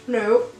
Nope.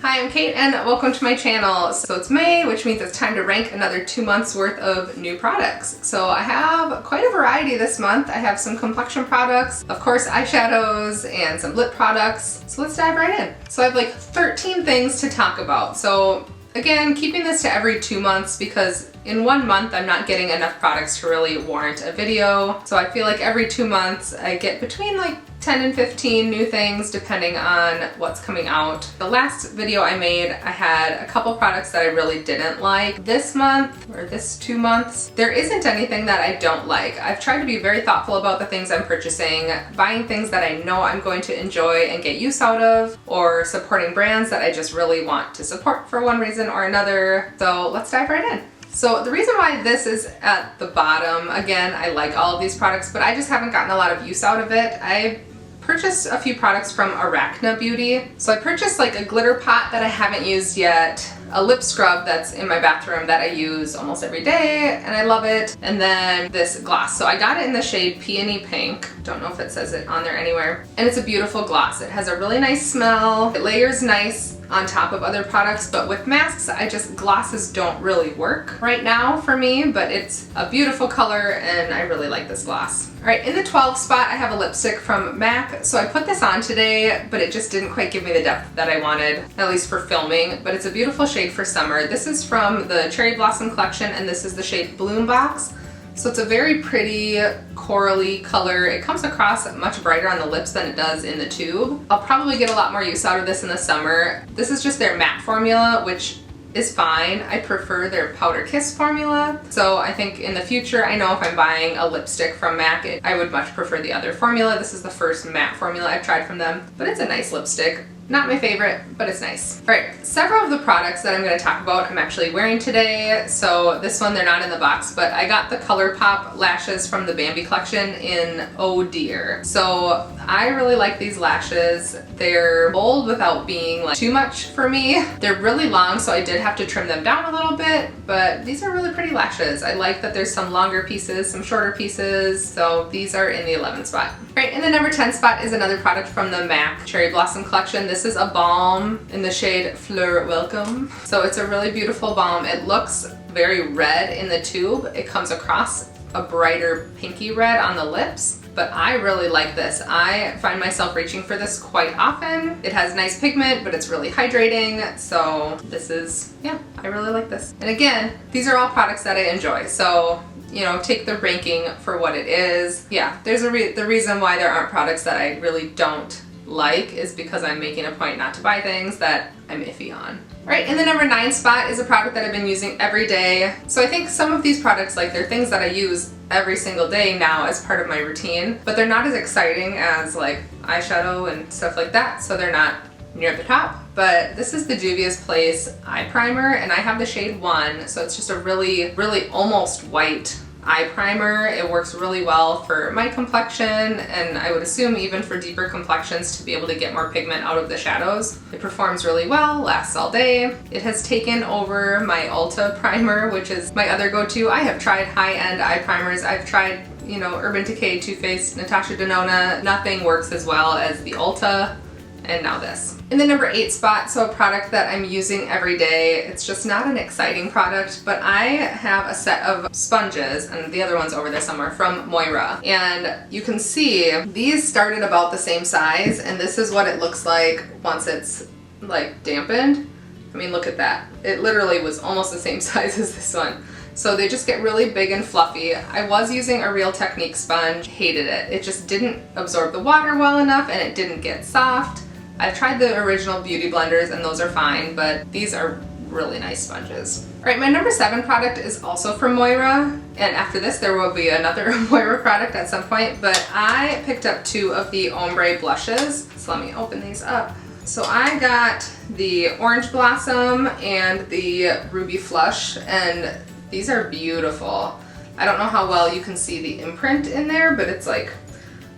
Hi, I'm Kate and welcome to my channel. So it's May, which means it's time to rank another 2 months worth of new products. So I have quite a variety this month. I have some complexion products, of course eyeshadows, and some lip products. So let's dive right in. So I have like 13 things to talk about. So again, keeping this to every 2 months because in 1 month I'm not getting enough products to really warrant a video. So I feel like every 2 months I get between like 10 and 15 new things depending on what's coming out. The last video I made, I had a couple products that I really didn't like. This month, or this 2 months, there isn't anything that I don't like. I've tried to be very thoughtful about the things I'm purchasing, buying things that I know I'm going to enjoy and get use out of, or supporting brands that I just really want to support for one reason or another. So let's dive right in. So the reason why this is at the bottom, again, I like all of these products, but I just haven't gotten a lot of use out of it. I purchased a few products from Arakna Beauty. So I purchased like a glitter pot that I haven't used yet, a lip scrub that's in my bathroom that I use almost every day and I love it, and then this gloss. So I got it in the shade Peony Pink. Don't know if it says it on there anywhere. And it's a beautiful gloss. It has a really nice smell. It layers nice on top of other products, but with masks, glosses don't really work right now for me, but it's a beautiful color and I really like this gloss. All right, in the 12 spot, I have a lipstick from MAC. So I put this on today, but it just didn't quite give me the depth that I wanted, at least for filming, but it's a beautiful shade for summer. This is from the Cherry Blossom collection, and this is the shade Bloom Box. So it's a very pretty corally color. It comes across much brighter on the lips than it does in the tube. I'll probably get a lot more use out of this in the summer. This is just their matte formula, which is fine. I prefer their Powder Kiss formula. So I think in the future, I know if I'm buying a lipstick from MAC, I would much prefer the other formula. This is the first matte formula I've tried from them, but it's a nice lipstick. Not my favorite, but it's nice. All right, several of the products that I'm gonna talk about I'm actually wearing today. So this one, they're not in the box, but I got the Colourpop lashes from the Bambi collection in Oh Dear. So I really like these lashes. They're bold without being like too much for me. They're really long, so I did have to trim them down a little bit, but these are really pretty lashes. I like that there's some longer pieces, some shorter pieces, so these are in the 11th spot. All right, in the number 10 spot is another product from the MAC Cherry Blossom collection. This is a balm in the shade Fleur Welcome. So it's a really beautiful balm. It looks very red in the tube. It comes across a brighter pinky red on the lips, but I really like this. I find myself reaching for this quite often. It has nice pigment, but it's really hydrating. So this is, yeah, I really like this. And again, these are all products that I enjoy. So, you know, take the ranking for what it is. Yeah, there's the reason why there aren't products that I really don't like is because I'm making a point not to buy things that I'm iffy on. All right, in the number 9 spot is a product that I've been using every day. So I think some of these products, like they're things that I use every single day now as part of my routine, but they're not as exciting as like eyeshadow and stuff like that, so they're not near the top. But this is the Juvia's Place eye primer, and I have the shade 1, so it's just a really, really almost white eye primer. It works really well for my complexion, and I would assume even for deeper complexions to be able to get more pigment out of the shadows. It performs really well, lasts all day. It has taken over my Ulta primer, which is my other go-to. I have tried high-end eye primers. I've tried, you know, Urban Decay, Too Faced, Natasha Denona. Nothing works as well as the Ulta. And now this. In the number 8 spot, so a product that I'm using every day. It's just not an exciting product, but I have a set of sponges, and the other one's over there somewhere, from Moira. And you can see these started about the same size, and this is what it looks like once it's like dampened. I mean, look at that. It literally was almost the same size as this one. So they just get really big and fluffy. I was using a Real Technique sponge, hated it. It just didn't absorb the water well enough and it didn't get soft. I've tried the original beauty blenders and those are fine, but these are really nice sponges. All right, my number 7 product is also from Moira, and after this there will be another Moira product at some point, but I picked up 2 of the ombre blushes. So let me open these up. So I got the Orange Blossom and the Ruby Flush, and these are beautiful. I don't know how well you can see the imprint in there, but it's like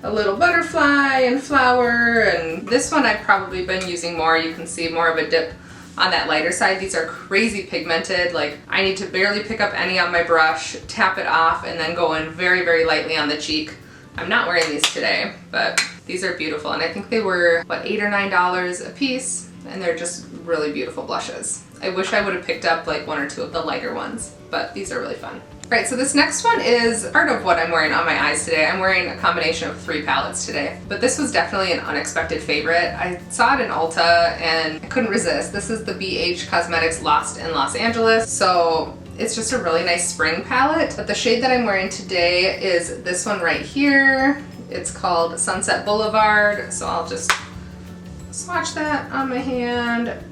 a little butterfly and flower, and this one I've probably been using more. You can see more of a dip on that lighter side. These are crazy pigmented. Like, I need to barely pick up any on my brush, tap it off, and then go in very, very lightly on the cheek. I'm not wearing these today, but these are beautiful. And I think they were, what, $8 or $9 a piece. And they're just really beautiful blushes. I wish I would have picked up like 1 or 2 of the lighter ones, but these are really fun. Right, so this next one is part of what I'm wearing on my eyes today. I'm wearing a combination of 3 palettes today, but this was definitely an unexpected favorite. I saw it in Ulta and I couldn't resist. This is the BH Cosmetics Lost in Los Angeles. So it's just a really nice spring palette, but the shade that I'm wearing today is this one right here. It's called Sunset Boulevard, so I'll just swatch that on my hand.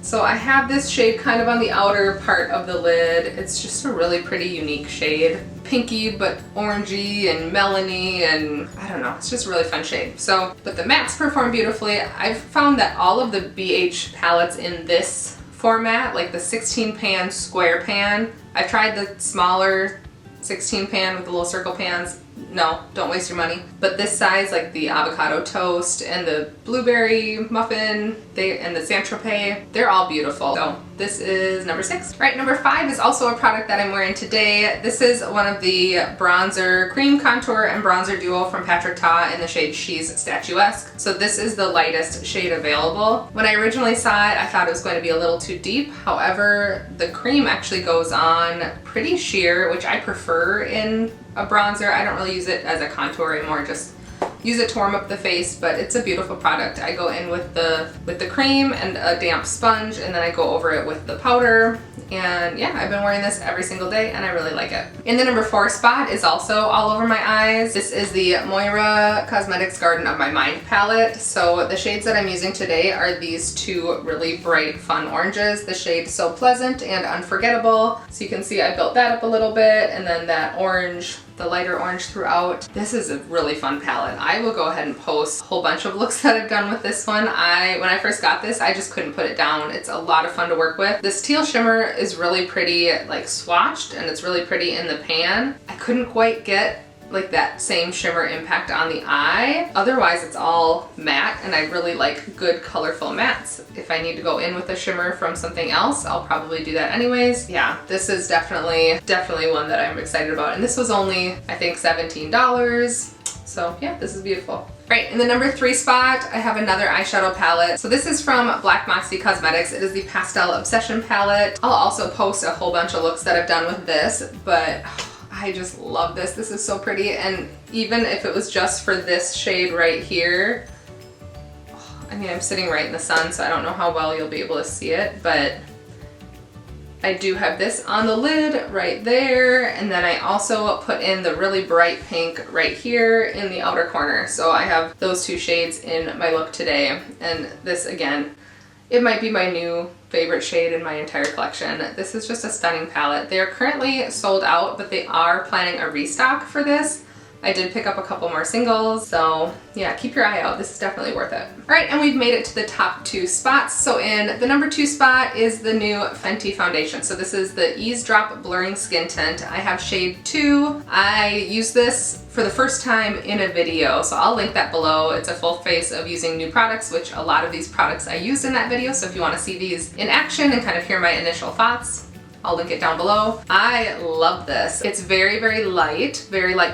So I have this shade kind of on the outer part of the lid. It's just a really pretty unique shade. Pinky but orangey and melony, and I don't know, it's just a really fun shade. So, but the mattes perform beautifully. I've found that all of the BH palettes in this format, like the 16 pan square pan, I've tried the smaller 16 pan with the little circle pans. No, don't waste your money. But this size, like the avocado toast and the blueberry muffin, and the Saint Tropez, they're all beautiful. So this is number 6. Right, number 5 is also a product that I'm wearing today. This is one of the bronzer, cream contour and bronzer duo from Patrick Ta in the shade She's Statuesque. So this is the lightest shade available. When I originally saw it, I thought it was going to be a little too deep. However, the cream actually goes on pretty sheer, which I prefer in a bronzer. I don't really use it as a contour anymore, just use it to warm up the face, but it's a beautiful product. I go in with the cream and a damp sponge, and then I go over it with the powder. And yeah, I've been wearing this every single day and I really like it. In the number 4 spot is also all over my eyes. This is the Moira Cosmetics Garden of My Mind palette. So the shades that I'm using today are these 2 really bright, fun oranges. The shade So Pleasant and Unforgettable. So you can see I built that up a little bit, and then that orange, the lighter orange throughout. This is a really fun palette. I will go ahead and post a whole bunch of looks that I've done with this one. When I first got this, I just couldn't put it down. It's a lot of fun to work with. This teal shimmer is really pretty like swatched, and it's really pretty in the pan. I couldn't quite get like that same shimmer impact on the eye. Otherwise it's all matte, and I really like good colorful mattes. If I need to go in with a shimmer from something else, I'll probably do that anyways. Yeah, this is definitely one that I'm excited about, and this was only I think $17. So yeah, this is beautiful. Right, in the number 3 spot, I have another eyeshadow palette. So this is from Black Moxy Cosmetics. It is the Pastel Obsession palette. I'll also post a whole bunch of looks that I've done with this, but I just love this. This is so pretty, and even if it was just for this shade right here, I mean, I'm sitting right in the sun, so I don't know how well you'll be able to see it, but I do have this on the lid right there, and then I also put in the really bright pink right here in the outer corner. So I have those 2 shades in my look today, and this again, it might be my new favorite shade in my entire collection. This is just a stunning palette. They are currently sold out, but they are planning a restock for this. I did pick up a couple more singles, so yeah, keep your eye out. This is definitely worth it. All right, and we've made it to the top 2 spots. So in the number 2 spot is the new Fenty foundation. So this is the Eavesdrop Blurring Skin Tint. I have shade 2. I used this for the first time in a video, so I'll link that below. It's a full face of using new products, which a lot of these products I used in that video. So if you want to see these in action and kind of hear my initial thoughts, I'll link it down below. I love this. It's very, very light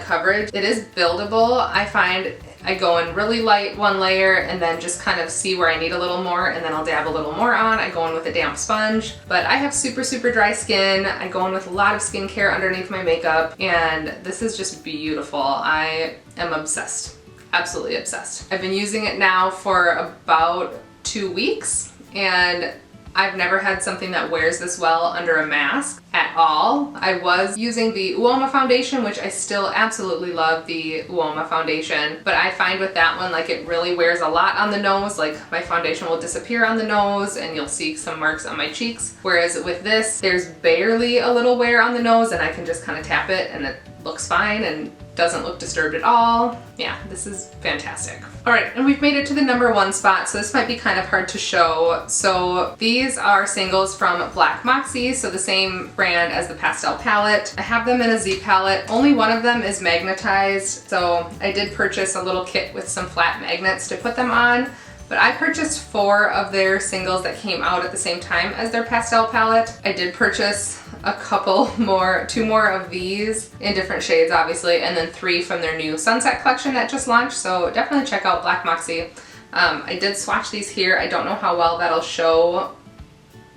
coverage. It is buildable. I find I go in really light one layer and then just kind of see where I need a little more, and then I'll dab a little more on. I go in with a damp sponge, but I have super, super dry skin. I go in with a lot of skincare underneath my makeup, and this is just beautiful. I am obsessed. Absolutely obsessed. I've been using it now for about 2 weeks, and I've never had something that wears this well under a mask at all. I was using the Uoma foundation, which I still absolutely love the Uoma foundation, but I find with that one, like, it really wears a lot on the nose. Like, my foundation will disappear on the nose and you'll see some marks on my cheeks. Whereas with this, there's barely a little wear on the nose, and I can just kind of tap it and it looks fine and doesn't look disturbed at all. Yeah, this is fantastic. All right, and we've made it to the number 1 spot, so this might be kind of hard to show. So these are singles from Black Moxy, so the same brand as the pastel palette. I have them in a Z palette. Only one of them is magnetized, so I did purchase a little kit with some flat magnets to put them on. But I purchased 4 of their singles that came out at the same time as their pastel palette. I did purchase a couple more, 2 more of these in different shades obviously, and then 3 from their new Sunset collection that just launched, so definitely check out Black Moxy. I did swatch these here. I don't know how well that'll show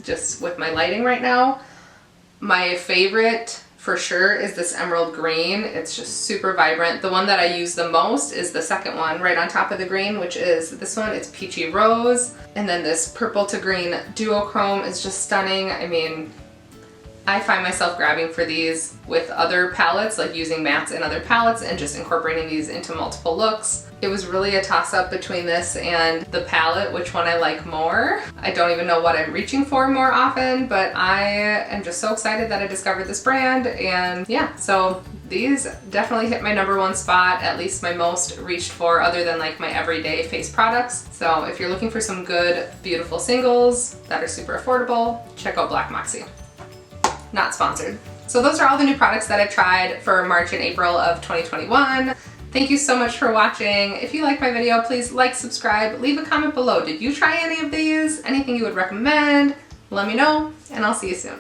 just with my lighting right now. My favorite for sure is this emerald green. It's just super vibrant. The one that I use the most is the second one right on top of the green, which is this one. It's peachy rose. And then this purple to green duochrome is just stunning. I mean, I find myself grabbing for these with other palettes, like using mattes in other palettes and just incorporating these into multiple looks. It was really a toss-up between this and the palette, which one I like more. I don't even know what I'm reaching for more often, but I am just so excited that I discovered this brand. And yeah, so these definitely hit my #1 spot, at least my most reached for, other than like my everyday face products. So if you're looking for some good, beautiful singles that are super affordable, check out Black Moxy. Not sponsored. So those are all the new products that I've tried for March and April of 2021. Thank you so much for watching. If you like my video, please like, subscribe, leave a comment below. Did you try any of these? Anything you would recommend? Let me know, and I'll see you soon.